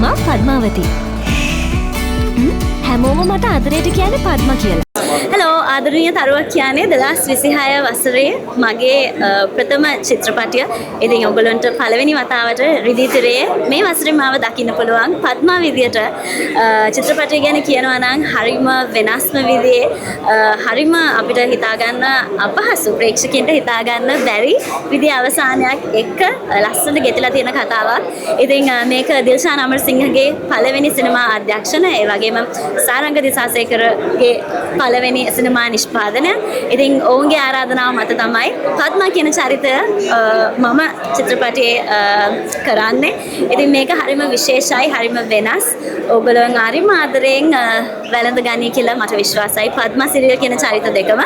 මම පද්මාවති. හැමෝම මට ආදරයට කියන්නේ පද්මා කියලා. හෙලෝ ආදරණීය තරුවක් කියන්නේ 2026 වසරේ මගේ ප්‍රථම චිත්‍රපටය. ඉතින් ඔයගොල්ලන්ට පළවෙනි වතාවට රිදී තිරයේ මේ වසරේ මාව දකින්න පුළුවන් පද්මා විදියට චිත්‍රපටය ගැන කියනවා නම් හරිම වෙනස්ම විදිහේ හරිම අපිට හිතා ගන්න අපහසු ප්‍රේක්ෂකයන්ට හිතා ගන්න බැරි විදිහේ අවසානයක් එක්ක ලස්සනට ගෙතලා තියෙන කතාවක්. ඉතින් මේක දිල්ෂාන් අමරසිංහගේ පළවෙනි සිනමා අධ්‍යක්ෂණ ඒ වගේම සාරංග දිසාසේකරගේ පළවෙනි සිනමා නිෂ්පාදනය. ඉතින් ඔවුන්ගේ ආරාධනාව මත තමයි පද්මා කියන චරිතය මම චිත්‍රපටයේ කරන්නේ. ඉතින් මේක හරිම විශේෂයි, හරිම වෙනස්. ඔයගොල්ලෝ හරිම ආදරෙන් වැළඳ ගනී කියලා මට විශ්වාසයි පද්මා සිරියල් කියන චරිත දෙකම.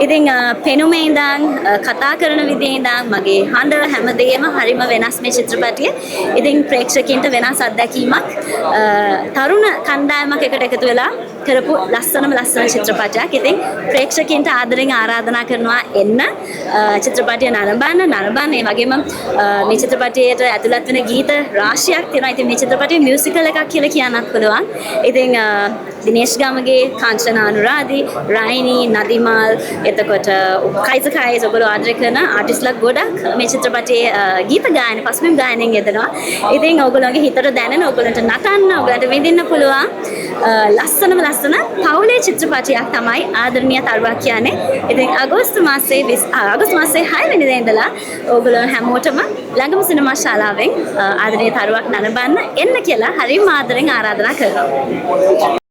ඉතින් පෙනුමේ ඉඳන් කතා කරන විදිහේ ඉඳන් මගේ හඬ හැමදේම හරිම වෙනස් මේ චිත්‍රපටයේ. ඉතින් ප්‍රේක්ෂකයන්ට වෙනස් අත්දැකීමක් තරුණ කණ්ඩායමක් එකට එකතු වෙලා කරපු ලස්සන චිත්‍රපටයක්. ඉතින් ප්‍රේක්ෂකයන්ට ආදරෙන් ආරාධනා කරනවා එන්න චිත්‍රපටය නරඹන්න. ඒ වගේම මේ චිත්‍රපටයට ඇතුළත් වෙන ගීත රාශියක් තියෙනවා. ඉතින් මේ චිත්‍රපටය මියුසිකල් එකක් කියලා කියන්නත් පුළුවන්. ඉතින් දිනේෂ් ගමගේ කාංචනා අනුරාධි, රයිනි, නදිමල්, එතකොට කයිස ඔයගොල්ලෝ ආදරය කරන ආටිස්ට්ලා ගොඩක් මේ චිත්‍රපටයේ ගීත ගායන පසුබිම් ගායනයෙන් යෙදෙනවා. ඉතින් ඔයගොල්ලෝගේ හිතට දැනෙන, ඔයගොල්ලන්ට නටන්න, ඔයගොල්ලන්ට විඳින්න පුළුවන් ලස්සන පවුලේ චිත්‍රපටයක් තමයි ආදරණීය තරුවක් කියන්නේ. ඉතින් අගෝස්තු මාසේ 6 වෙනිදා ඉඳලා ඔයගොල්ලෝ හැමෝටම ළඟම සිනමා ශාලාවෙන් ආදරණීය තරුවක් නරඹන්න එන්න කියලා හරිම ආදරෙන් ආරාධනා කරනවා.